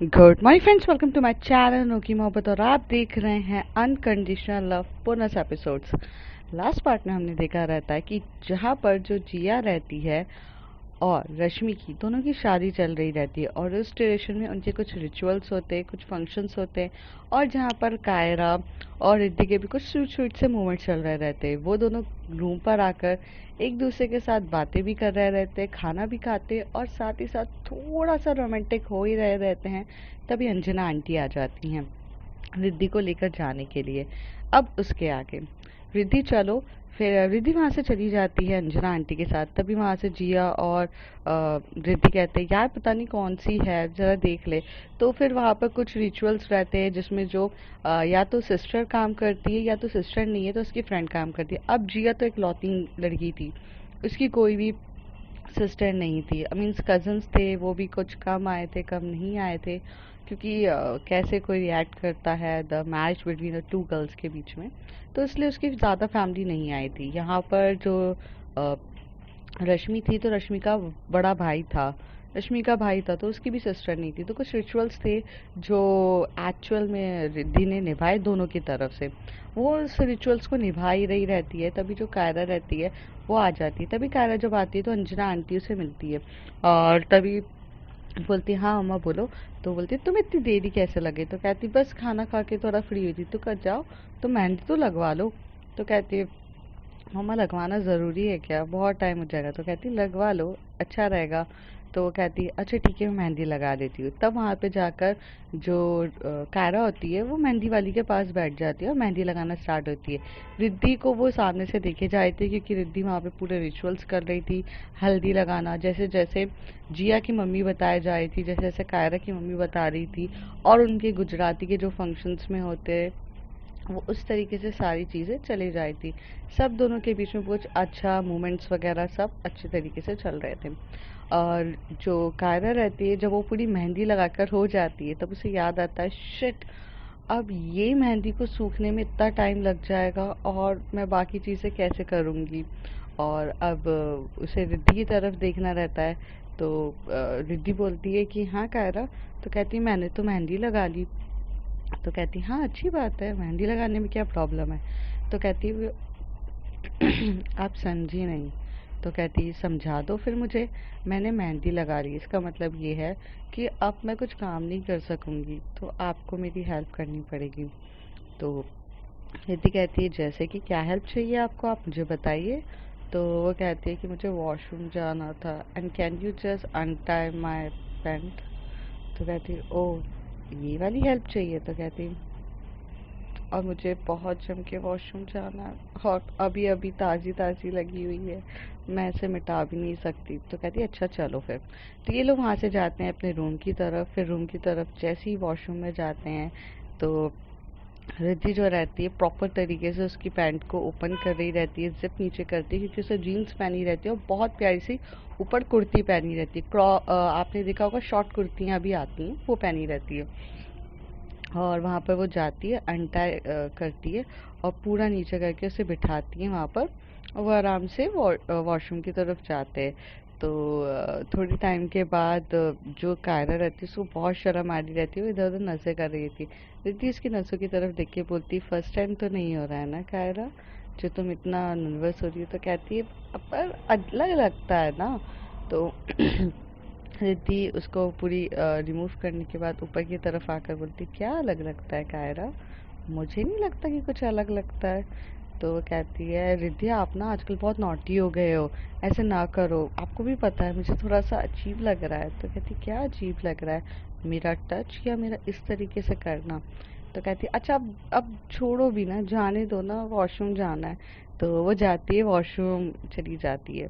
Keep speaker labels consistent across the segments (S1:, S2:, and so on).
S1: Good morning friends, welcome to my channel नोकी मोहब्बत और आप देख रहे हैं unconditional love bonus episodes. Last part में हमने देखा रहता है कि जहाँ पर जो जिया रहती है और रश्मि की दोनों की शादी चल रही रहती है और उस ड्यूरेशन में उनके कुछ रिचुअल्स होते हैं, कुछ फंक्शंस होते हैं और जहाँ पर कायरा और रिद्धि के भी कुछ स्वीट स्वीट से मोमेंट्स चल रहे रहते हैं। वो दोनों रूम पर आकर एक दूसरे के साथ बातें भी कर रहे रहते हैं, खाना भी खाते और साथ ही साथ थोड़ा सा रोमांटिक हो ही रहे रहते हैं। तभी अंजना आंटी आ जाती हैं रिद्धि को लेकर जाने के लिए। अब उसके आगे रिद्धि चलो, फिर रिद्धि वहाँ से चली जाती है अंजना आंटी के साथ। तभी वहाँ से जिया और रिद्धि कहते हैं यार पता नहीं कौन सी है, ज़रा देख ले। तो फिर वहाँ पर कुछ रिचुअल्स रहते हैं जिसमें जो या तो सिस्टर काम करती है या तो सिस्टर नहीं है तो उसकी फ्रेंड काम करती है। अब जिया तो एक लौती लड़की थी, उसकी कोई भी सिस्टर नहीं थी। आई मीन्स कज़न्स थे, वो भी कुछ कम आए थे, कम नहीं आए थे, क्योंकि कैसे कोई रिएक्ट करता है the marriage between the two girls के बीच में। तो इसलिए उसकी ज़्यादा फैमिली नहीं आई थी यहाँ पर। जो अ, रश्मि थी तो रश्मि का बड़ा भाई था, रश्मि का भाई था तो उसकी भी सिस्टर नहीं थी। तो कुछ रिचुअल्स थे जो एक्चुअल में रिद्धि ने निभाए दोनों की तरफ से। वो उस रिचुअल्स को निभा ही रही रहती है। तभी जो कायरा रहती है वो आ जाती है। तभी कायरा जब आती है तो अंजना आंटी उसे मिलती है और तभी बोलती है हाँ अम्मा बोलो। तो बोलती है तुम्हें इतनी देरी कैसे लगे? तो कहती बस खाना खा के थोड़ा फ्री हुई थी। तो कर जाओ तो मेहंदी तो लगवा लो। तो कहती है मम्मा लगवाना ज़रूरी है क्या, बहुत टाइम हो जाएगा? तो कहती लगवा लो, अच्छा रहेगा। तो वो कहती है अच्छा ठीक है मैं मेहंदी लगा देती हूँ। तब वहाँ पे जाकर जो कायरा होती है वो मेहंदी वाली के पास बैठ जाती है और मेहंदी लगाना स्टार्ट होती है। रिद्धि को वो सामने से देखे जा रही थी क्योंकि रिद्धि वहाँ पे पूरे रिचुअल्स कर रही थी, हल्दी लगाना जैसे जैसे जिया की मम्मी बताई जा रही थी, जैसे जैसे कायरा की मम्मी बता रही थी और उनके गुजराती के जो फंक्शंस में होते हैं वो उस तरीके से सारी चीज़ें चली जा रही थी। सब दोनों के बीच में कुछ अच्छा मोमेंट्स वगैरह सब अच्छे तरीके से चल रहे थे। और जो कायरा रहती है जब वो पूरी मेहंदी लगाकर हो जाती है तब उसे याद आता है शिट, अब ये मेहंदी को सूखने में इतना टाइम लग जाएगा और मैं बाकी चीज़ें कैसे करूँगी। और अब उसे रिद्धि की तरफ देखना रहता है। तो रिद्धि बोलती है कि हाँ कायरा। तो कहती मैंने तो मेहंदी लगा ली। तो कहती हाँ अच्छी बात है, मेहंदी लगाने में क्या प्रॉब्लम है? तो कहती आप समझी नहीं। तो कहती समझा दो फिर मुझे, मैंने मेहंदी लगा ली इसका मतलब ये है कि अब मैं कुछ काम नहीं कर सकूँगी तो आपको मेरी हेल्प करनी पड़ेगी। तो रिद्धि कहती है जैसे कि क्या हेल्प चाहिए आपको, आप मुझे बताइए। तो वो कहती है कि मुझे वॉशरूम जाना था and can you just untie my pant. तो कहती है ओह ये वाली हेल्प चाहिए? तो कहती और मुझे बहुत जम के वॉशरूम जाना है और अभी अभी ताज़ी ताज़ी लगी हुई है, मैं इसे मिटा भी नहीं सकती। तो कहती है अच्छा चलो फिर। तो ये लोग वहाँ से जाते हैं अपने रूम की तरफ। फिर रूम की तरफ जैसे ही वॉशरूम में जाते हैं तो रिद्धि जो रहती है प्रॉपर तरीके से उसकी पैंट को ओपन कर रही रहती है, जिप नीचे करती है क्योंकि उसे जीन्स पहनी रहती है और बहुत प्यारी सी ऊपर कुर्ती पहनी रहती है। आपने देखा होगा शॉर्ट कुर्तियाँ भी आती हैं वो पहनी रहती है। और वहाँ पर वो जाती है अनटाई करती है और पूरा नीचे करके उसे बिठाती है वहाँ पर। और वो आराम से वॉशरूम की तरफ जाते हैं। तो थोड़ी टाइम के बाद जो कायरा रहती है उसको बहुत शर्म आ रही रहती है, वो इधर उधर नज़र कर रही थी। रिद्धि इसकी नसों की तरफ देख के बोलती फर्स्ट टाइम तो नहीं हो रहा है ना कायरा, जो तुम इतना नर्वस हो रही हो? तो कहती है पर अलग लगता है ना। तो रिद्धि उसको पूरी रिमूव करने के बाद ऊपर की तरफ आकर बोलती क्या अलग लगता है कायरा, मुझे नहीं लगता कि कुछ अलग लगता है। तो वो कहती है रिद्धि आप ना आजकल बहुत नॉटी हो गए हो, ऐसे ना करो, आपको भी पता है मुझे थोड़ा सा अजीब लग रहा है। तो कहती क्या अजीब लग रहा है, मेरा टच या मेरा इस तरीके से करना? तो कहती अच्छा अब छोड़ो भी ना, जाने दो ना, वॉशरूम जाना है। तो वो जाती है वॉशरूम चली जाती है।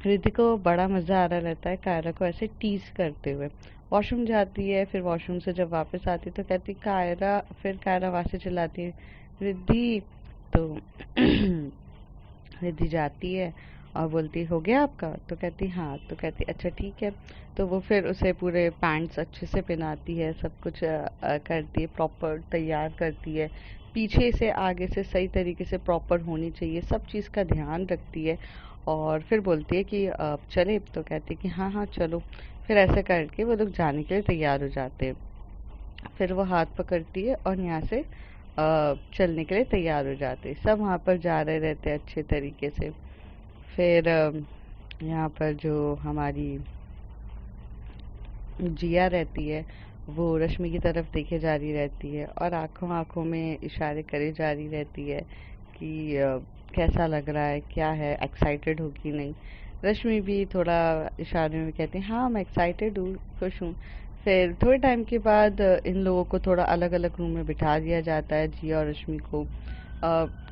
S1: रिद्धि को बड़ा मज़ा आ रहा रहता है कायरा को ऐसे टीज करते हुए। वॉशरूम जाती है, फिर वॉशरूम से जब वापस आती है तो कहती कायरा, फिर कायरा वहाँ से चिल्लाती है रिद्धि। तो रिद्धि जाती है और बोलती हो गया आपका? तो कहती हाँ। तो कहती अच्छा ठीक है। तो वो फिर उसे पूरे पैंट्स अच्छे से पहनाती है, सब कुछ करती है, प्रॉपर तैयार करती है, पीछे से आगे से सही तरीके से प्रॉपर होनी चाहिए, सब चीज़ का ध्यान रखती है। और फिर बोलती है कि चले? तो कहती है कि हाँ हाँ चलो। फिर ऐसे करके वो लोग जाने के लिए तैयार हो जाते हैं। फिर वो हाथ पकड़ती है और यहाँ से चलने के लिए तैयार हो जाते हैं। सब वहाँ पर जा रहे रहते हैं अच्छे तरीके से। फिर यहाँ पर जो हमारी जिया रहती है वो रश्मि की तरफ देखे जा रही रहती है और आंखों आंखों में इशारे करे जा रही रहती है कि कैसा लग रहा है, क्या है, एक्साइटेड हो कि नहीं। रश्मि भी थोड़ा इशारे में कहती है हाँ मैं एक्साइटेड हूँ, खुश हूँ। फिर थोड़े टाइम के बाद इन लोगों को थोड़ा अलग अलग रूम में बिठा दिया जाता है, जिया और रश्मि को।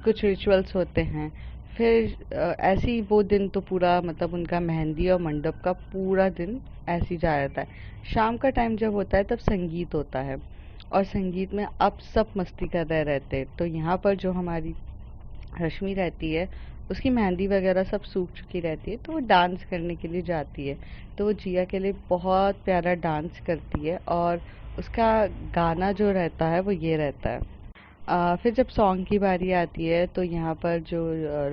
S1: कुछ रिचुअल्स होते हैं। फिर ऐसे ही वो दिन तो पूरा मतलब उनका मेहंदी और मंडप का पूरा दिन ऐसे ही जा रहता है। शाम का टाइम जब होता है तब संगीत होता है और संगीत में अब सब मस्ती कर रहे रहते हैं। तो यहाँ पर जो हमारी रश्मि रहती है उसकी मेहंदी वगैरह सब सूख चुकी रहती है, तो वो डांस करने के लिए जाती है। तो वो जिया के लिए बहुत प्यारा डांस करती है और उसका गाना जो रहता है वो ये रहता है। फिर जब सॉन्ग की बारी आती है तो यहाँ पर जो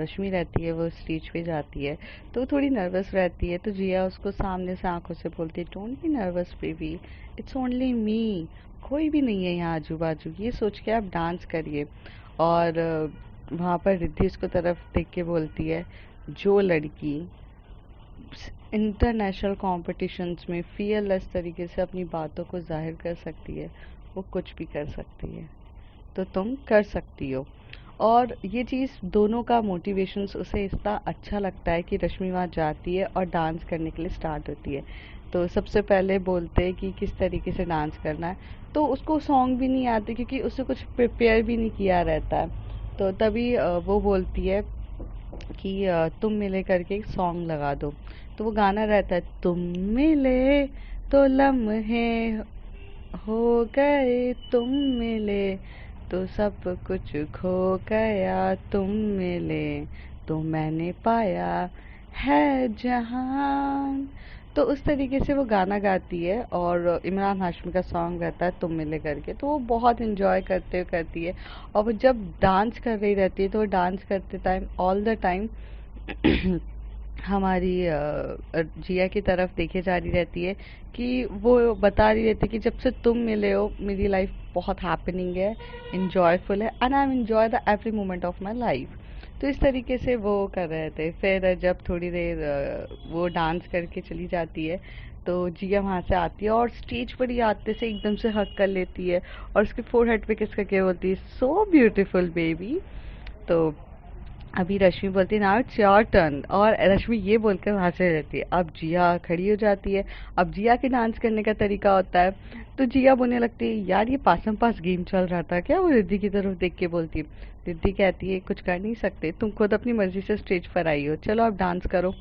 S1: रश्मि रहती है वो स्टेज पे जाती है, तो वो थोड़ी नर्वस रहती है। तो जिया उसको सामने से आंखों से बोलती है don't be nervous baby, it's only me, कोई भी नहीं है यहाँ आजू बाजू, ये सोच के आप डांस करिए। और वहाँ पर रिद्धि उसको तरफ देख के बोलती है जो लड़की इंटरनेशनल कॉम्पिटिशन्स में फियरलेस तरीके से अपनी बातों को जाहिर कर सकती है वो कुछ भी कर सकती है, तो तुम कर सकती हो। और ये चीज़ दोनों का मोटिवेशंस उसे इतना अच्छा लगता है कि रश्मि वहाँ जाती है और डांस करने के लिए स्टार्ट होती है। तो सबसे पहले बोलते हैं कि किस तरीके से डांस करना है, तो उसको सॉन्ग भी नहीं आते क्योंकि उसे कुछ प्रिपेयर भी नहीं किया रहता है। तो तभी वो बोलती है कि तुम मिले करके एक सॉन्ग लगा दो। तो वो गाना रहता है तुम मिले तो लम्हे हो गए, तुम मिले तो सब कुछ खो गया, तुम मिले तो मैंने पाया है जहान। तो उस तरीके से वो गाना गाती है और इमरान हाशमी का सॉन्ग रहता है तुम मिले करके। तो वो बहुत इंजॉय करते हुए करती है और वो जब डांस कर रही रहती है तो वो डांस करते टाइम ऑल द टाइम हमारी जिया की तरफ देखे जा रही रहती है कि वो बता रही रहती है कि जब से तुम मिले हो मेरी लाइफ बहुत हैपनिंग है, इंजॉयफुल है and I am enjoy the every moment of my life. तो इस तरीके से वो कर रहे थे। फिर जब थोड़ी देर वो डांस करके चली जाती है तो जिया वहाँ से आती है और स्टेज पर ही आते से एकदम से हक कर लेती है और उसके फोरहेड पे किस करके बोलती है सो ब्यूटीफुल बेबी। तो अभी रश्मि बोलती है नाउ इट्स योर टर्न, और रश्मि ये बोलकर वहाँ से रहती है। अब जिया खड़ी हो जाती है। अब जिया के डांस करने का तरीका होता है, तो जिया बोलने लगती है यार ये पासम पास गेम चल रहा था क्या। वो रिद्धि की तरफ देख के बोलती है। रिद्धि कहती है कुछ कर नहीं सकते, तुम खुद अपनी मर्जी से स्टेज पर आई हो, चलो आप डांस करो।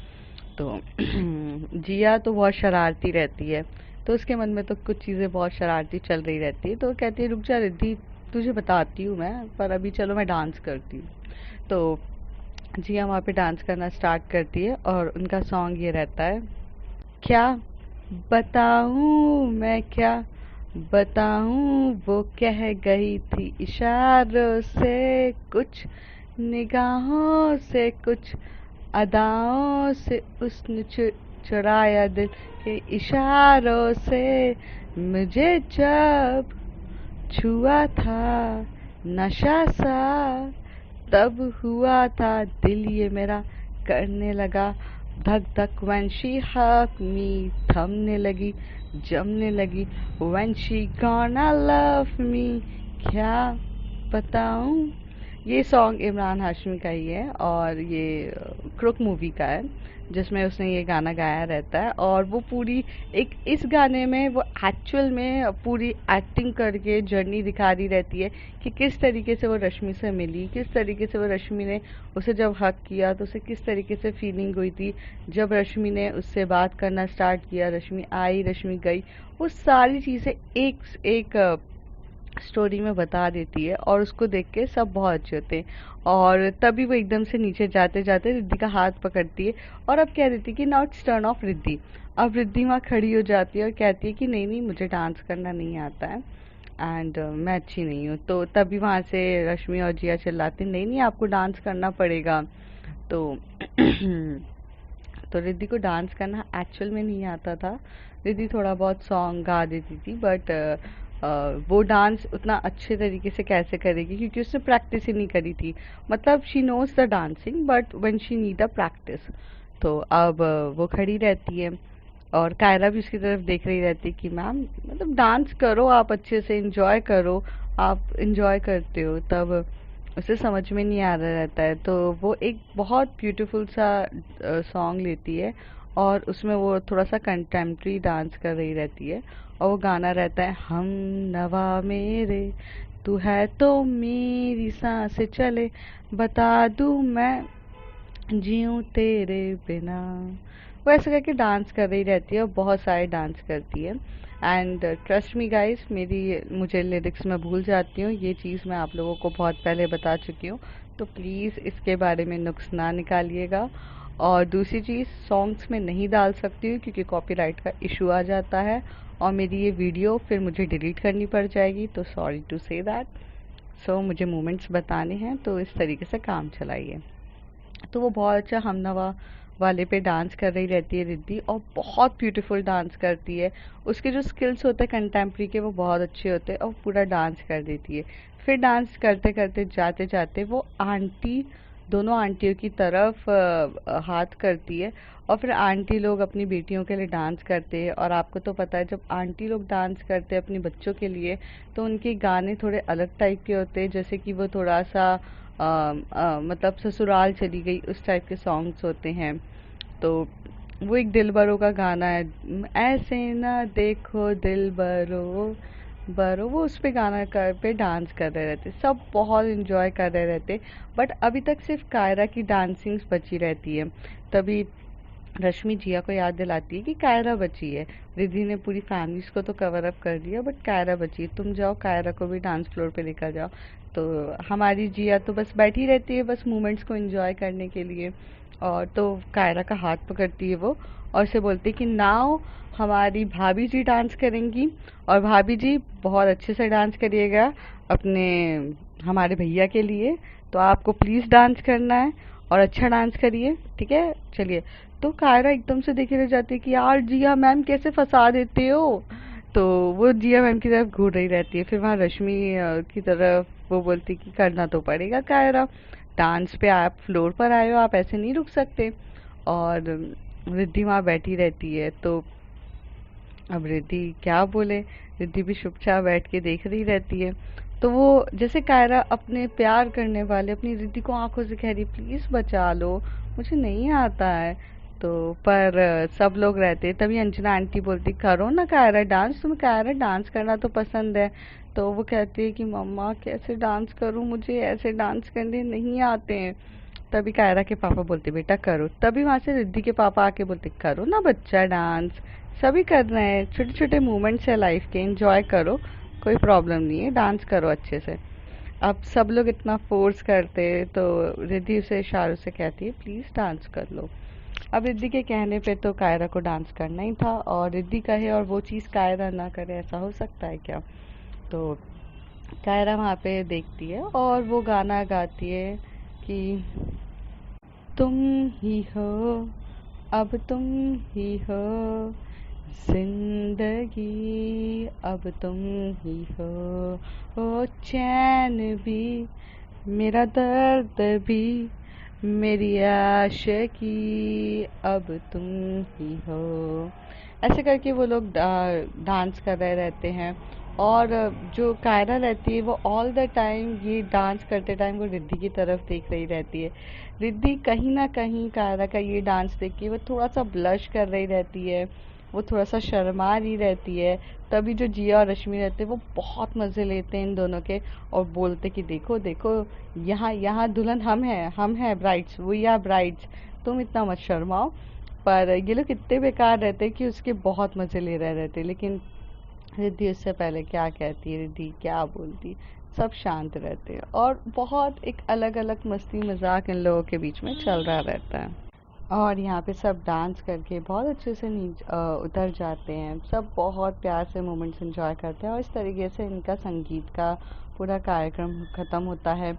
S1: तो जिया तो बहुत शरारती रहती है, तो उसके मन में तो कुछ चीज़ें बहुत शरारती चल रही रहती है। तो वो कहती है रुक जा रिद्धि, तुझे बताती हूँ मैं, पर अभी चलो मैं डांस करती हूँ। तो जिया वहाँ पे डांस करना स्टार्ट करती है और उनका सॉन्ग ये रहता है क्या बताऊँ मैं, क्या बताऊँ वो कह गई थी इशारों से कुछ, निगाहों से कुछ, अदाओं से उसने चुराया दिल के इशारों से, मुझे जब छुआ था नशा सा तब हुआ था दिल ये मेरा करने लगा धक धक, when she hugged me थमने लगी जमने लगी, when she gonna love me क्या बताऊं। ये सॉन्ग इमरान हाशमी का ही है और ये क्रुक मूवी का है जिसमें उसने ये गाना गाया रहता है। और वो पूरी एक इस गाने में वो एक्चुअल में पूरी एक्टिंग करके जर्नी दिखा रही रहती है कि किस तरीके से वो रश्मि से मिली, किस तरीके से वो रश्मि ने उसे जब हक किया तो उसे किस तरीके से फीलिंग हुई थी, जब रश्मि ने उससे बात करना स्टार्ट किया, रश्मि आई रश्मि गई, वो सारी चीज़ें एक एक स्टोरी में बता देती है और उसको देख के सब बहुत अच्छे होते हैं। और तभी वो एकदम से नीचे जाते जाते रिद्धि का हाथ पकड़ती है और अब कह देती है कि now it's turn off Riddhi. अब रिद्धि वहाँ खड़ी हो जाती है और कहती है कि नहीं नहीं मुझे डांस करना नहीं आता है एंड मैं अच्छी नहीं हूँ। तो तभी वहाँ से रश्मि और जिया चिल्लाती नहीं नहीं आपको डांस करना पड़ेगा। तो तो रिद्धि को डांस करना एक्चुअल में नहीं आता था, रिद्धि थोड़ा बहुत सॉन्ग गा देती थी, बट वो डांस उतना अच्छे तरीके से कैसे करेगी क्योंकि उसने प्रैक्टिस ही नहीं करी थी। मतलब she knows the dancing but when she need a practice. तो अब वो खड़ी रहती है और कायरा भी उसकी तरफ देख रही रहती है कि मैम मतलब डांस करो, आप अच्छे से एंजॉय करो, आप एंजॉय करते हो। तब उसे समझ में नहीं आ रहा रहता है, तो वो एक बहुत ब्यूटीफुल सा सॉन्ग लेती है और उसमें वो थोड़ा सा कंटेम्प्रेरी डांस कर रही रहती है और वो गाना रहता है, हम नवा मेरे तू है तो मेरी सांसें चले, बता दूं मैं जीऊं तेरे बिना। वो ऐसे करके डांस कर रही रहती है और बहुत सारे डांस करती है। एंड ट्रस्ट मी गाइस, मुझे लिरिक्स में भूल जाती हूँ, ये चीज़ मैं आप लोगों को बहुत पहले बता चुकी हूँ, तो प्लीज़ इसके बारे में नुक्स ना निकालिएगा। और दूसरी चीज़, सॉन्ग्स में नहीं डाल सकती हूँ क्योंकि कॉपीराइट का इशू आ जाता है और मेरी ये वीडियो फिर मुझे डिलीट करनी पड़ जाएगी, तो सॉरी टू से दैट। सो मुझे मोमेंट्स बताने हैं, तो इस तरीके से काम चलाइए। तो वो बहुत अच्छा हमनवा वाले पे डांस कर रही रहती है रिद्धि और बहुत ब्यूटीफुल डांस करती है। उसके जो स्किल्स होते हैं कंटेम्प्रेरी के वो बहुत अच्छे होते हैं और पूरा डांस कर देती है। फिर डांस करते करते जाते जाते वो आंटी, दोनों आंटियों की तरफ हाथ करती है और फिर आंटी लोग अपनी बेटियों के लिए डांस करते हैं। और आपको तो पता है जब आंटी लोग डांस करते हैं अपने बच्चों के लिए तो उनके गाने थोड़े अलग टाइप के होते हैं, जैसे कि वो थोड़ा सा मतलब ससुराल चली गई उस टाइप के सॉन्ग्स होते हैं। तो वो एक दिलबरों का गाना है, ऐसे ना देखो दिलबरो बरो, वो उस पे गाना कर पे डांस कर रहे रहते, सब बहुत इंजॉय कर रहे रहते। बट अभी तक सिर्फ कायरा की डांसिंग्स बची रहती है। तभी रश्मि जिया को याद दिलाती है कि कायरा बची है। रिद्धि ने पूरी फैमिलीज को तो कवर अप कर दिया बट कायरा बची है, तुम जाओ कायरा को भी डांस फ्लोर पे लेकर जाओ। तो हमारी जिया तो बस बैठी रहती है बस मोमेंट्स को एंजॉय करने के लिए। और तो कायरा का हाथ पकड़ती है वो और उसे बोलती है कि नाउ हमारी भाभी जी डांस करेंगी और भाभी जी बहुत अच्छे से डांस करिएगा अपने हमारे भैया के लिए, तो आपको प्लीज़ डांस करना है और अच्छा डांस करिए, ठीक है, चलिए। तो कायरा एकदम से देखे रह जाती है कि यार जिया मैम कैसे फंसा देते हो। तो वो जिया मैम की तरफ घूर रही रहती है, फिर वहाँ रश्मि की तरफ वो बोलती कि करना तो पड़ेगा कायरा, डांस पे आप फ्लोर पर आए हो, आप ऐसे नहीं रुक सकते। और रिद्धि वहाँ बैठी रहती है, तो अब रिद्धि क्या बोले, रिद्धि भी चुपचाप बैठ के देख रही रहती है। तो वो जैसे कायरा अपने प्यार करने वाले अपनी रिद्धि को आंखों से कह रही प्लीज बचा लो, मुझे नहीं आता है। तो पर सब लोग रहते, तभी अंजना आंटी बोलती करो ना कायरा डांस, तुम्हें कायरा डांस करना तो पसंद है। तो वो कहती है कि मम्मा कैसे डांस करूं, मुझे ऐसे डांस करने नहीं आते हैं। तभी कायरा के पापा बोलते बेटा करो, तभी वहां से रिद्धि के पापा आके बोलते करो ना बच्चा डांस, सभी कर रहे हैं, छोटे छोटे मोमेंट्स है लाइफ के, एंजॉय करो, कोई प्रॉब्लम नहीं है, डांस करो अच्छे से। अब सब लोग इतना फोर्स करते तो रिद्धि उसे इशारों से कहती है प्लीज डांस कर लो। अब रिद्धि के कहने पे तो कायरा को डांस करना ही था, और रिद्धि कहे और वो चीज़ कायरा ना करे, ऐसा हो सकता है क्या। तो कायरा वहाँ पे देखती है और वो गाना गाती है कि तुम ही हो, अब तुम ही हो जिंदगी, अब तुम ही हो, ओ चैन भी मेरा दर्द भी मेरी आशिकी, अब तुम ही हो। ऐसे करके वो लोग डांस कर रहे रहते हैं। और जो कायरा रहती है वो ऑल द टाइम ये डांस करते टाइम वो रिद्धि की तरफ देख रही रहती है। रिद्धि कहीं ना कहीं कायरा का ये डांस देख के वो थोड़ा सा ब्लश कर रही रहती है, वो थोड़ा सा शर्मा रही रहती है। तभी जो जिया और रश्मि रहते हैं वो बहुत मज़े लेते हैं इन दोनों के और बोलते कि देखो देखो, यहाँ यहाँ दुल्हन हम हैं ब्राइड्स, वी आर ब्राइड्स, तुम इतना मत शर्माओ। पर ये लोग इतने बेकार रहते हैं कि उसके बहुत मज़े ले रहे रहते हैं। लेकिन रिद्धि उससे पहले क्या कहती है, रिद्धि क्या बोलती, सब शांत रहते हैं और बहुत एक अलग अलग मस्ती मजाक इन लोगों के बीच में चल रहा रहता है। और यहाँ पे सब डांस करके बहुत अच्छे से उतर जाते हैं, सब बहुत प्यार से मोमेंट्स एंजॉय करते हैं और इस तरीके से इनका संगीत का पूरा कार्यक्रम ख़त्म होता है।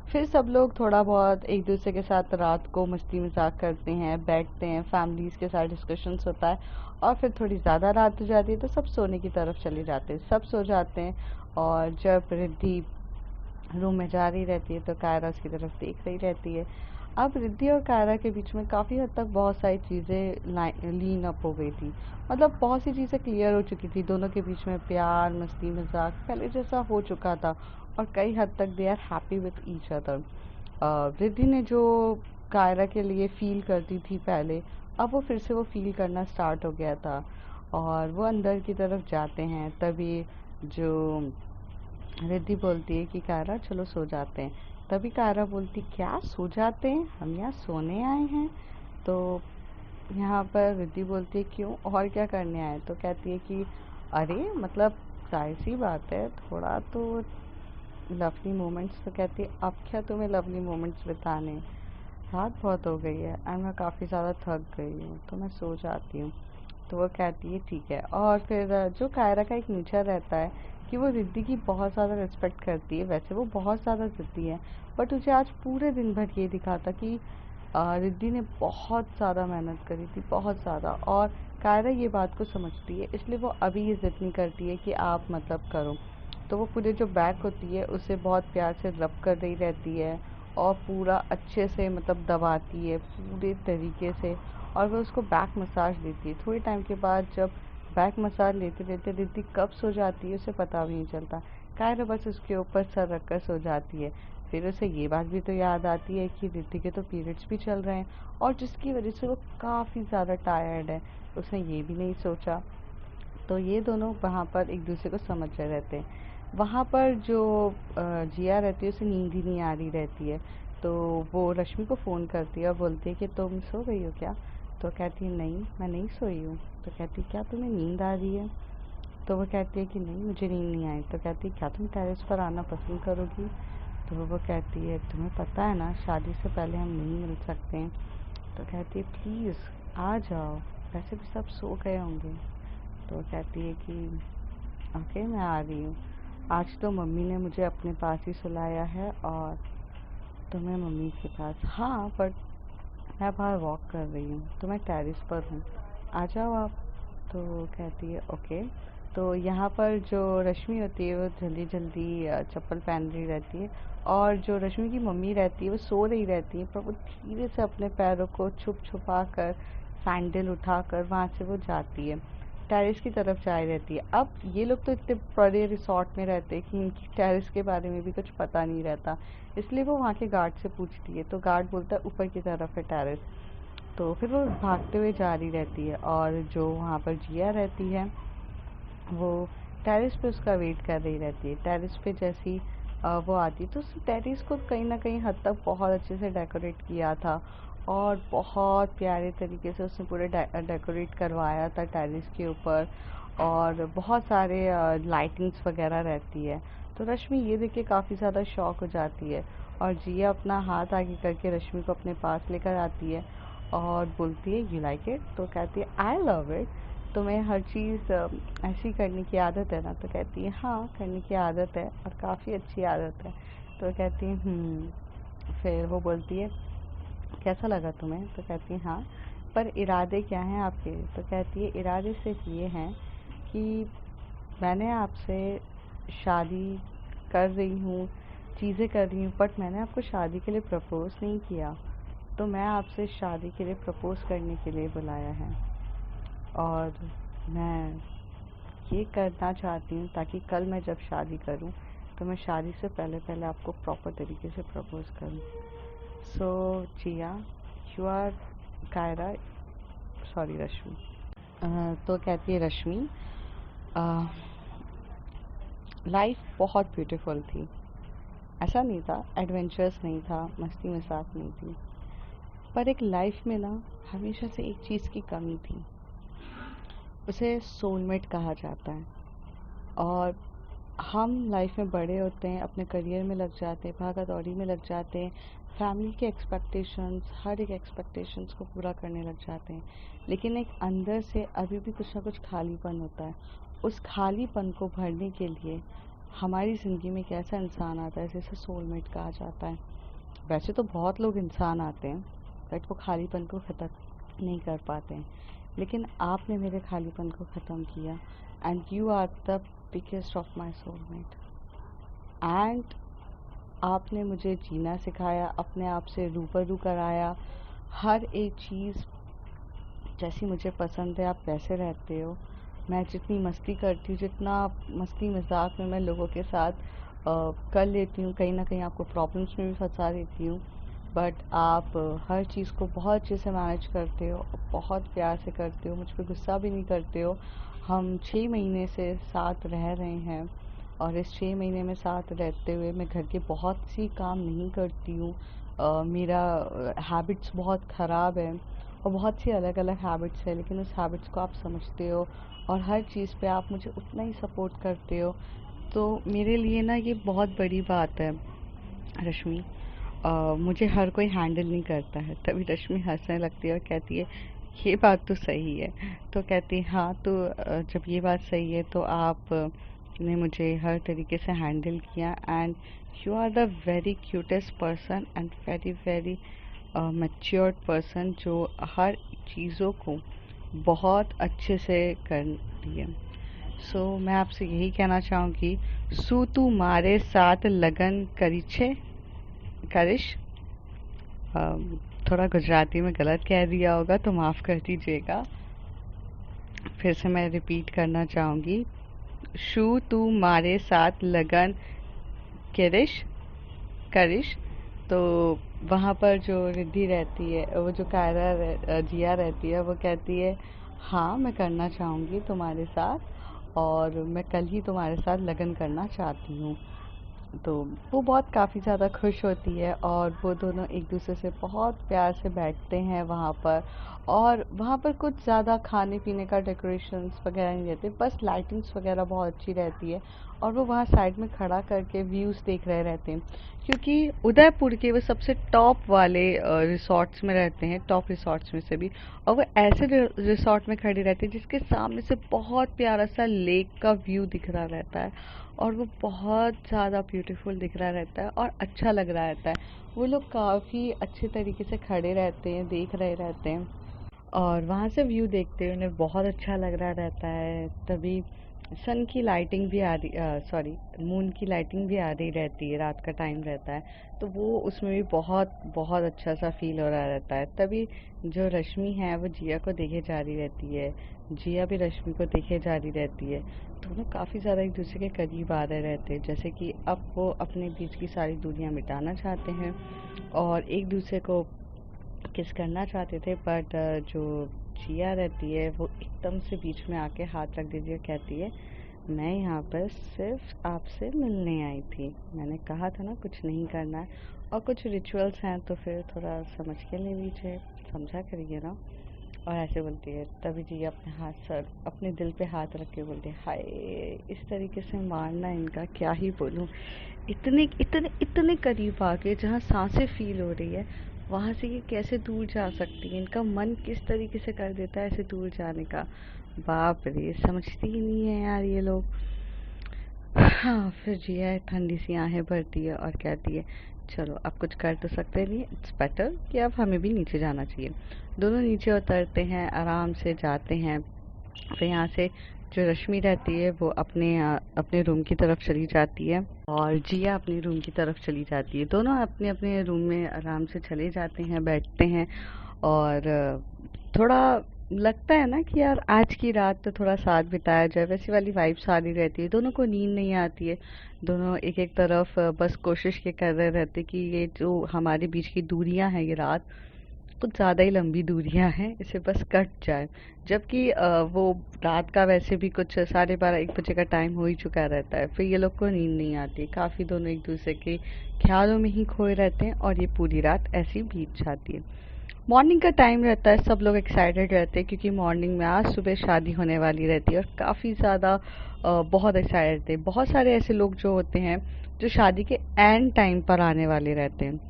S1: फिर सब लोग थोड़ा बहुत एक दूसरे के साथ रात को मस्ती मजाक करते हैं, बैठते हैं, फैमिलीज के साथ डिस्कशंस होता है। और फिर थोड़ी ज़्यादा रात हो जाती है तो सब सोने की तरफ चले जाते हैं, सब सो जाते हैं। और जब रिद्धि रूम में जा रही रहती है तो कायरा उसकी तरफ देख रही रहती है। अब रिद्धि और कायरा के बीच में काफ़ी हद तक बहुत सारी चीज़ें लीन अप हो गई थी। मतलब बहुत सी चीज़ें क्लियर हो चुकी थी, दोनों के बीच में प्यार मस्ती मजाक पहले जैसा हो चुका था। और कई हद तक they are happy with each other. Riddhi ने जो कायरा के लिए फील करती थी पहले, अब वो फिर से वो फील करना स्टार्ट हो गया था। और वो अंदर की तरफ जाते हैं, तभी जो रिद्धि बोलती है कि कायरा चलो सो जाते हैं। तभी कायरा बोलती क्या सो जाते हैं, हम यहाँ सोने आए हैं। तो यहाँ पर रिद्धि बोलती है क्यों, और क्या करने आए। तो कहती है कि अरे मतलब जाहिर सी बात है थोड़ा तो लवली मोमेंट्स। तो कहती है अब क्या तुम्हें लवली मोमेंट्स बिताने, रात बहुत हो गई है और मैं काफ़ी ज़्यादा थक गई हूँ तो मैं सो जाती हूँ। तो वो कहती है ठीक है। और फिर जो कायरा का एक नेचर रहता है कि वो रिद्धि की बहुत ज़्यादा रिस्पेक्ट करती है, वैसे वो बहुत ज़्यादा ज़िद्दी है, बट उसे आज पूरे दिन भर ये दिखा था कि रिद्धि ने बहुत ज़्यादा मेहनत करी थी, बहुत ज़्यादा। और कायरा ये बात को समझती है, इसलिए वो अभी ये ज़िद नहीं करती है कि आप मतलब करो। तो वो पूरे जो बैक होती है उसे बहुत प्यार से रब कर रही रहती है और पूरा अच्छे से मतलब दबाती है पूरे तरीके से। और वो उसको बैक मसाज देती है। थोड़े टाइम के बाद जब बैक मसाज लेते लेते रिद्धि कब सो जाती है उसे पता भी नहीं चलता। कायरा बस उसके ऊपर सर रखकर सो जाती है। फिर उसे ये बात भी तो याद आती है कि रिद्धि के तो पीरियड्स भी चल रहे हैं और जिसकी वजह से वो काफ़ी ज़्यादा टायर्ड है। उसने ये भी नहीं सोचा। तो ये दोनों वहाँ पर एक दूसरे को समझ रहे रहते हैं। वहाँ पर जो जिया रहती है उसे नींद ही नहीं आ रही रहती है। तो वो रश्मि को फ़ोन करती है और बोलती है कि तुम सो गई हो क्या। तो कहती है नहीं मैं नहीं सोई हूँ। तो कहती है क्या तुम्हें नींद आ रही है। तो वो कहती है कि नहीं मुझे नींद नहीं आई। तो कहती है क्या तुम टेरेस पर आना पसंद करोगी। तो वो कहती है तुम्हें पता है ना शादी से पहले हम नहीं मिल सकते हैं। तो कहती है प्लीज़ आ जाओ, वैसे भी सब सो गए होंगे। तो कहती है कि ओके मैं आ रही हूँ। आज तो मम्मी ने मुझे अपने पास ही सुलाया है और तुम्हें मम्मी के पास। हाँ बट मैं बाहर वॉक कर रही हूँ तो मैं टेरेस पर हूँ, आ जाओ आप। तो कहती है ओके। तो यहाँ पर जो रश्मि होती है वो जल्दी जल्दी चप्पल पहन रही रहती है। और जो रश्मि की मम्मी रहती है वो सो रही रहती है, पर वो धीरे से अपने पैरों को छुप छुपा कर सैंडल उठाकर वहाँ से वो जाती है, टेरेस की तरफ जा रहती है। अब ये लोग तो इतने बड़े रिसॉर्ट में रहते हैं कि इनकी टेरेस के बारे में भी कुछ पता नहीं रहता, इसलिए वो वहाँ के गार्ड से पूछती है। तो गार्ड बोलता है ऊपर की तरफ है टेरेस। तो फिर वो भागते हुए जा रही रहती है। और जो वहाँ पर जिया रहती है वो टेरेस पे उसका वेट कर रही रहती है। टेरेस पे जैसी वो आती है तो उस टेरेस को कहीं ना कहीं हद तक बहुत अच्छे से डेकोरेट किया था और बहुत प्यारे तरीके से उसने पूरे डेकोरेट करवाया था टेरेस के ऊपर। और बहुत सारे लाइटिंग्स वगैरह रहती है। तो रश्मि ये देख के काफ़ी ज़्यादा शॉक हो जाती है। और जिया अपना हाथ आगे करके रश्मि को अपने पास लेकर आती है और बोलती है यू लाइक इट। तो कहती है आई लव इट। तुम्हें हर चीज़ ऐसी करने की आदत है ना। तो कहती है हाँ करने की आदत है और काफ़ी अच्छी आदत है। तो कहती है फिर वो बोलती है कैसा लगा तुम्हें। तो कहती है हाँ पर इरादे क्या हैं आपके। तो कहती है इरादे सिर्फ ये हैं कि मैंने आपसे शादी कर रही हूँ, चीज़ें कर रही हूँ, बट मैंने आपको शादी के लिए प्रपोज़ नहीं किया। तो मैं आपसे शादी के लिए प्रपोज़ करने के लिए बुलाया है। और मैं ये करना चाहती हूँ ताकि कल मैं जब शादी करूँ तो मैं शादी से पहले पहले आपको प्रॉपर तरीके से प्रपोज़ करूँ। सो जिया यू आर कायरा, सॉरी रश्मि। तो कहती है रश्मि लाइफ बहुत ब्यूटीफुल थी, ऐसा नहीं था एडवेंचरस नहीं था, मस्ती मजाक नहीं थी, पर एक लाइफ में ना हमेशा से एक चीज़ की कमी थी, उसे सोलमेट कहा जाता है। और हम लाइफ में बड़े होते हैं, अपने करियर में लग जाते हैं, भागा दौड़ी में लग जाते हैं, फैमिली के एक्सपेक्टेशंस, हर एक एक्सपेक्टेशंस को पूरा करने लग जाते हैं, लेकिन एक अंदर से अभी भी कुछ ना कुछ खालीपन होता है। उस खालीपन को भरने के लिए हमारी ज़िंदगी में एक ऐसा इंसान आता है जिसे सोलमेट कहा जाता है। वैसे तो बहुत लोग इंसान आते हैं बट वो खालीपन को ख़त्म नहीं कर पाते हैं, लेकिन आपने मेरे खालीपन को ख़त्म किया। And you are the biggest of my soulmate. And आपने मुझे जीना सिखाया, अपने आप से रूबरू कराया। हर एक चीज़ जैसी मुझे पसंद है आप वैसे रहते हो। मैं जितनी मस्ती करती हूँ, जितना मस्ती मजाक में मैं लोगों के साथ कर लेती हूँ, कहीं ना कहीं आपको प्रॉब्लम्स में भी फंसा देती हूँ, बट आप हर चीज़ को बहुत अच्छे से मैनेज करते हो, बहुत प्यार से करते हो, मुझ पर गुस्सा भी नहीं करते हो। हम 6 महीने से साथ रह रहे हैं और इस 6 महीने में साथ रहते हुए मैं घर के बहुत सी काम नहीं करती हूँ। मेरा हैबिट्स बहुत ख़राब है और बहुत सी अलग अलग हैबिट्स है, लेकिन उस हैबिट्स को आप समझते हो और हर चीज़ पे आप मुझे उतना ही सपोर्ट करते हो। तो मेरे लिए ना ये बहुत बड़ी बात है रश्मि। मुझे हर कोई हैंडल नहीं करता है। तभी रश्मि हंसने लगती है और कहती है ये बात तो सही है। तो कहती है हाँ, तो जब ये बात सही है तो आप ने मुझे हर तरीके से हैंडल किया। And you are the very cutest person and very very matured person जो हर चीज़ों को बहुत अच्छे से करती है। सो मैं आपसे यही कहना चाहूँगी, सू तू मारे साथ लगन करिछे करिश। थोड़ा गुजराती में गलत कह दिया होगा तो माफ़ कर दीजिएगा। फिर से मैं रिपीट करना चाहूँगी, शू तू मारे साथ लगन करिश करिश। तो वहाँ पर जो रिद्धि रहती है, वो जो जिया रहती है, वो कहती है हाँ मैं करना चाहूँगी तुम्हारे साथ और मैं कल ही तुम्हारे साथ लगन करना चाहती हूँ। तो वो बहुत काफ़ी ज़्यादा खुश होती है और वो दोनों एक दूसरे से बहुत प्यार से बैठते हैं वहाँ पर। और वहाँ पर कुछ ज़्यादा खाने पीने का डेकोरेशंस वगैरह नहीं रहते, बस लाइटिंग्स वगैरह बहुत अच्छी रहती है और वो वहाँ साइड में खड़ा करके व्यूज़ देख रहे रहते हैं, क्योंकि उदयपुर के वो सबसे टॉप वाले रिसॉर्ट्स में रहते हैं, टॉप रिसॉर्ट्स में से भी। और वो ऐसे रिसॉर्ट में खड़े रहते हैं जिसके सामने से बहुत प्यारा सा लेक का व्यू दिख रहा रहता है और वो बहुत ज़्यादा ब्यूटीफुल दिख रहा रहता है और अच्छा लग रहा रहता है। वो लोग काफ़ी अच्छे तरीके से खड़े रहते हैं, देख रहे रहते हैं और वहाँ से व्यू देखते हुए उन्हें बहुत अच्छा लग रहा रहता है। तभी सन की लाइटिंग भी आ रही, सॉरी मून की लाइटिंग भी आ रही रहती है, रात का टाइम रहता है तो वो उसमें भी बहुत बहुत अच्छा सा फील हो रहा रहता है। तभी जो रश्मि है वो जिया को देखे जा रही रहती है, जिया भी रश्मि को देखे जा रही रहती है। दोनों काफ़ी ज़्यादा एक दूसरे के करीब आ रहे रहते हैं, जैसे कि अब वो अपने बीच की सारी दूरियां मिटाना चाहते हैं और एक दूसरे को किस करना चाहते थे। बट जो जिया रहती है वो एकदम से बीच में आके हाथ रख देती है, कहती है मैं यहाँ पर सिर्फ आपसे मिलने आई थी, मैंने कहा था ना कुछ नहीं करना है और कुछ रिचुअल्स हैं तो फिर थोड़ा समझ के ले लीजिए, समझा करिए ना। और ऐसे बोलती है। तभी जी अपने हाथ सर अपने दिल पे हाथ रख के बोलती है हाय, इस तरीके से मारना इनका क्या ही बोलूँ। इतने इतने इतने करीब आ गए, जहाँ सांसें फील हो रही है वहाँ से ये कैसे दूर जा सकती है, इनका मन किस तरीके से कर देता है ऐसे दूर जाने का। बाप रे, समझती ही नहीं है यार ये लोग। हाँ, फिर जिया ठंडी सी आहें भरती है और कहती है चलो अब कुछ कर तो सकते नहीं, इट्स बेटर कि अब हमें भी नीचे जाना चाहिए। दोनों नीचे उतरते हैं, आराम से जाते हैं। फिर यहाँ से जो रश्मि रहती है वो अपने रूम की तरफ चली जाती है और जिया अपने रूम की तरफ चली जाती है। दोनों अपने अपने रूम में आराम से चले जाते हैं, बैठते हैं और थोड़ा लगता है ना कि यार आज की रात तो थोड़ा साथ बिताया जाए, वैसी वाली वाइब्स आ रही रहती है। दोनों को नींद नहीं आती है, दोनों एक एक तरफ बस कोशिश ये कर रहे रहते कि ये जो हमारे बीच की दूरियां हैं, ये रात कुछ ज़्यादा ही लंबी दूरियां हैं, इसे बस कट जाए। जबकि वो रात का वैसे भी कुछ 12:30-1 बजे का टाइम हो ही चुका रहता है। फिर ये लोग को नींद नहीं आती, काफ़ी दोनों एक दूसरे के ख्यालों में ही खोए रहते हैं और ये पूरी रात ऐसी बीत जाती है। मॉर्निंग का टाइम रहता है, सब लोग एक्साइटेड रहते हैं क्योंकि मॉर्निंग में आज सुबह शादी होने वाली रहती है और काफ़ी ज़्यादा बहुत एक्साइटेड थे। बहुत सारे ऐसे लोग जो होते हैं जो शादी के एंड टाइम पर आने वाले रहते हैं,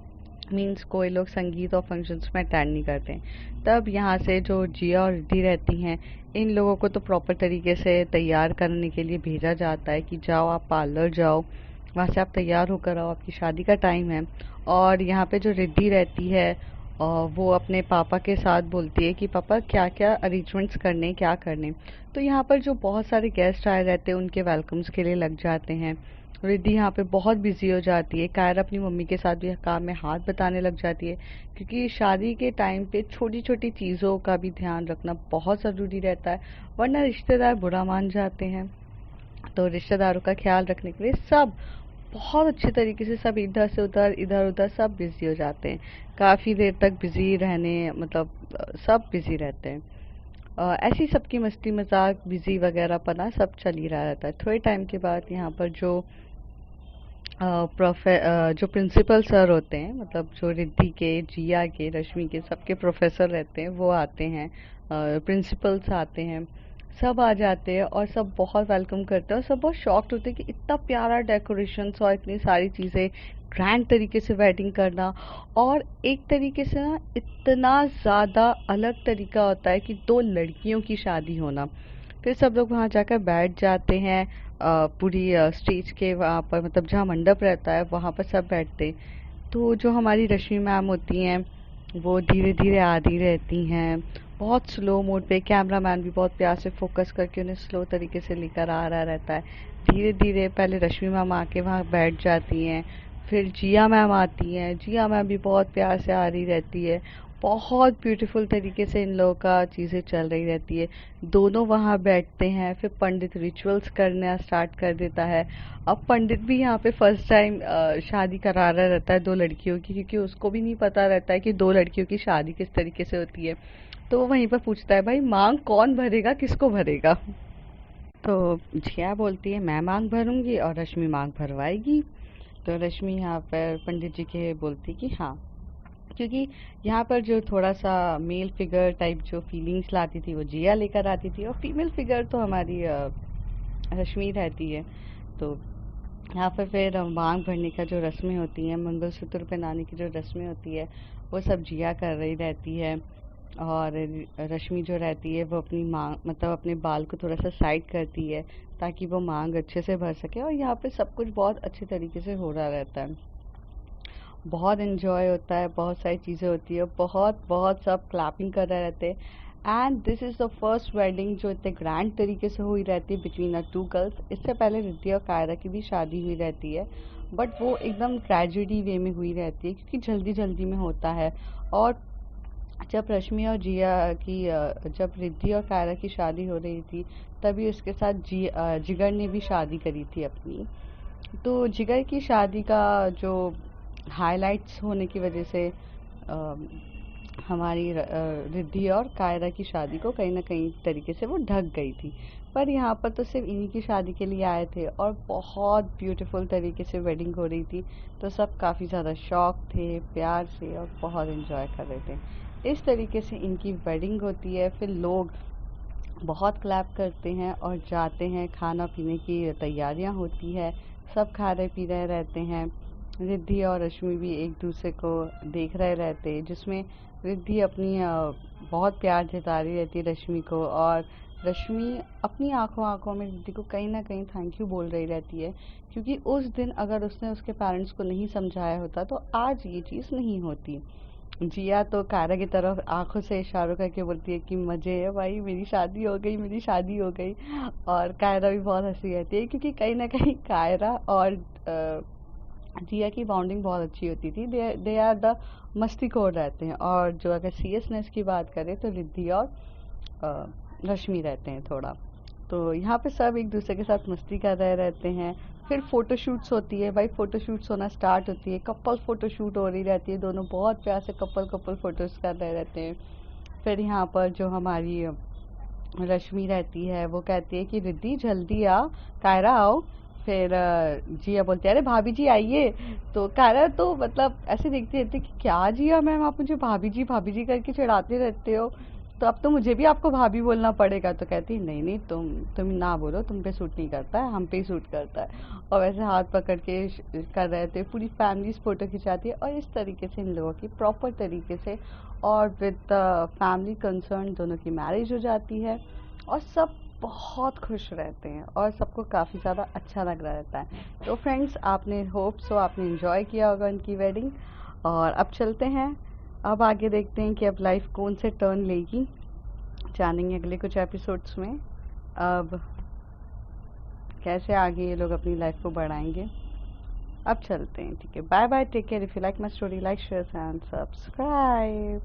S1: मीन्स कोई लोग संगीत और फंक्शंस में अटेंड नहीं करते हैं। तब यहाँ से जो जिया और रिद्धि रहती हैं, इन लोगों को तो प्रॉपर तरीके से तैयार करने के लिए भेजा जाता है कि जाओ आप पार्लर जाओ वहाँ से आप तैयार होकर आओ, आपकी शादी का टाइम है। और यहाँ पे जो रिद्धि रहती है वो अपने पापा के साथ बोलती है कि पापा क्या क्या अरेंजमेंट्स करने, क्या करने। तो यहाँ पर जो बहुत सारे गेस्ट आए रहते हैं उनके वेलकम्स के लिए लग जाते हैं। रिद्धि यहाँ पे बहुत बिजी हो जाती है। कायरा अपनी मम्मी के साथ भी काम में हाथ बटाने लग जाती है, क्योंकि शादी के टाइम पे छोटी छोटी चीज़ों का भी ध्यान रखना बहुत ज़रूरी रहता है, वरना रिश्तेदार बुरा मान जाते हैं। तो रिश्तेदारों का ख्याल रखने के लिए सब बहुत अच्छे तरीके से, सब इधर उधर सब बिजी हो जाते हैं। काफ़ी देर तक बिजी रहने मतलब सब बिजी रहते हैं। ऐसी सबकी मस्ती मजाक बिजी वगैरह पना सब चल ही रहा रहता है। थोड़े टाइम के बाद यहाँ पर जो प्रिंसिपल सर होते हैं, मतलब जो रिद्धि के, जिया के, रश्मि के, सबके प्रोफेसर रहते हैं, वो आते हैं। प्रिंसिपल्स आते हैं, सब आ जाते हैं और सब बहुत वेलकम करते हैं और सब बहुत शॉक्ड होते हैं कि इतना प्यारा डेकोरेशंस और इतनी सारी चीज़ें, ग्रैंड तरीके से वेडिंग करना। और एक तरीके से ना इतना ज़्यादा अलग तरीका होता है कि दो लड़कियों की शादी होना। फिर सब लोग वहाँ जाकर बैठ जाते हैं। पूरी स्टेज के वहाँ पर, मतलब जहाँ मंडप रहता है वहाँ पर सब बैठते। तो जो हमारी रश्मि मैम होती हैं वो धीरे धीरे आ रही रहती हैं, बहुत स्लो मोड पे। कैमरा मैन भी बहुत प्यार से फोकस करके उन्हें स्लो तरीके से लेकर आ रहा रहता है। धीरे धीरे पहले रश्मि मैम आके वहाँ बैठ जाती हैं, फिर जिया मैम आती हैं। जिया मैम भी बहुत प्यार से आ रही रहती है। बहुत ब्यूटीफुल तरीके से इन लोगों का चीज़ें चल रही रहती है। दोनों वहाँ बैठते हैं, फिर पंडित रिचुअल्स करना स्टार्ट कर देता है। अब पंडित भी यहाँ पे फर्स्ट टाइम शादी करा रहा रहता है दो लड़कियों की, क्योंकि उसको भी नहीं पता रहता है कि दो लड़कियों की शादी किस तरीके से होती है। तो वो वहीं पर पूछता है, भाई मांग कौन भरेगा, किसको भरेगा। तो जिया बोलती है मैं मांग भरूंगी और रश्मि मांग भरवाएगी। तो रश्मि यहाँ पर पंडित जी के बोलती कि हाँ, क्योंकि यहाँ पर जो थोड़ा सा मेल फिगर टाइप जो फीलिंग्स लाती थी वो जिया लेकर आती थी, और फीमेल फिगर तो हमारी रश्मि रहती है। तो यहाँ पर फिर मांग भरने का जो रस्में होती हैं, मंगलसूत्र पहनाने की जो रस्में होती है, वो सब जिया कर रही रहती है। और रश्मि जो रहती है वो अपनी मांग, मतलब अपने बाल को थोड़ा सा साइड करती है ताकि वो मांग अच्छे से भर सके। और यहाँ पे सब कुछ बहुत अच्छे तरीके से हो रहा रहता है, बहुत इन्जॉय होता है, बहुत सारी चीज़ें होती है, बहुत बहुत सब क्लैपिंग कर रहे रहते हैं। And this is the first wedding जो इतने ग्रैंड तरीके से हुई रहती है बिटवीन अ टू गर्ल्स। इससे पहले रिद्धि और कायरा की भी शादी हुई रहती है, बट वो एकदम ट्रेजेडी वे में हुई रहती है, क्योंकि जल्दी जल्दी में होता है। और जब रश्मि और जिया की जब रिद्धि और कायरा की शादी हो रही थी, तभी उसके साथ जिगर ने भी शादी करी थी अपनी। तो जिगर की शादी का जो हाइलाइट्स होने की वजह से हमारी रिद्धि और कायरा की शादी को कहीं ना कहीं तरीके से वो ढक गई थी। पर यहाँ पर तो सिर्फ इन्हीं की शादी के लिए आए थे और बहुत ब्यूटीफुल तरीके से वेडिंग हो रही थी। तो सब काफ़ी ज़्यादा शौक थे, प्यार से, और बहुत इन्जॉय कर रहे थे। इस तरीके से इनकी वेडिंग होती है। फिर लोग बहुत क्लैप करते हैं और जाते हैं, खाना पीने की तैयारियां होती है, सब खा रहे पी रहे रहते हैं। रिद्धि और रश्मि भी एक दूसरे को देख रहे रहते हैं, जिसमें रिद्धि अपनी बहुत प्यार जता रही रहती है रश्मि को, और रश्मि अपनी आंखों आंखों में रिद्धि को कहीं ना कहीं थैंक यू बोल रही रहती है, क्योंकि उस दिन अगर उसने उसके पेरेंट्स को नहीं समझाया होता तो आज ये चीज़ नहीं होती। जिया तो कायरा की तरफ आंखों से इशारों करके बोलती है कि मजे है भाई, मेरी शादी हो गई, मेरी शादी हो गई। और कायरा भी बहुत हंसी रहती है, क्योंकि कहीं ना कहीं कायरा और जिया की बॉन्डिंग बहुत अच्छी होती थी। दे आर द मस्तीखोर रहते हैं। और जो अगर सीरियसनेस की बात करें तो रिद्धि और रश्मि रहते हैं थोड़ा। तो यहाँ पे सब एक दूसरे के साथ मस्ती कर रहे रहते हैं। फिर फोटोशूट्स होती है भाई, फोटोशूट्स होना स्टार्ट होती है, कपल फोटोशूट हो रही रहती है, दोनों बहुत प्यार से कपल कपल फोटोज कर रहे रहते हैं। फिर यहाँ पर जो हमारी रश्मि रहती है वो कहती है कि रिद्धि जल्दी आ, कायरा आओ। फिर जिया बोलती है अरे भाभी जी आइए। तो कायरा तो मतलब ऐसे देखती रहती है कि क्या जिया मैम, आप मुझे भाभी जी करके चिढ़ाते रहते हो, तो अब तो मुझे भी आपको भाभी बोलना पड़ेगा। तो कहती है नहीं नहीं, तुम ना बोलो, तुम पे सूट नहीं करता है, हम पे ही सूट करता है। और वैसे हाथ पकड़ के कर रहे थे, पूरी फैमिली फोटो खिंचाती है। और इस तरीके से इन लोगों की प्रॉपर तरीके से और विद फैमिली कंसर्न दोनों की मैरिज हो जाती है। और सब बहुत खुश रहते हैं और सबको काफ़ी ज़्यादा अच्छा लग रहा रहता है। तो फ्रेंड्स, आपने होप सो आपने इन्जॉय किया होगा उनकी वेडिंग। और अब चलते हैं, अब आगे देखते हैं कि अब लाइफ कौन से टर्न लेगी, जानेंगे अगले कुछ एपिसोड्स में अब कैसे आगे ये लोग अपनी लाइफ को बढ़ाएंगे। अब चलते हैं, ठीक है, bye bye, take care. If you like my story, like share and subscribe.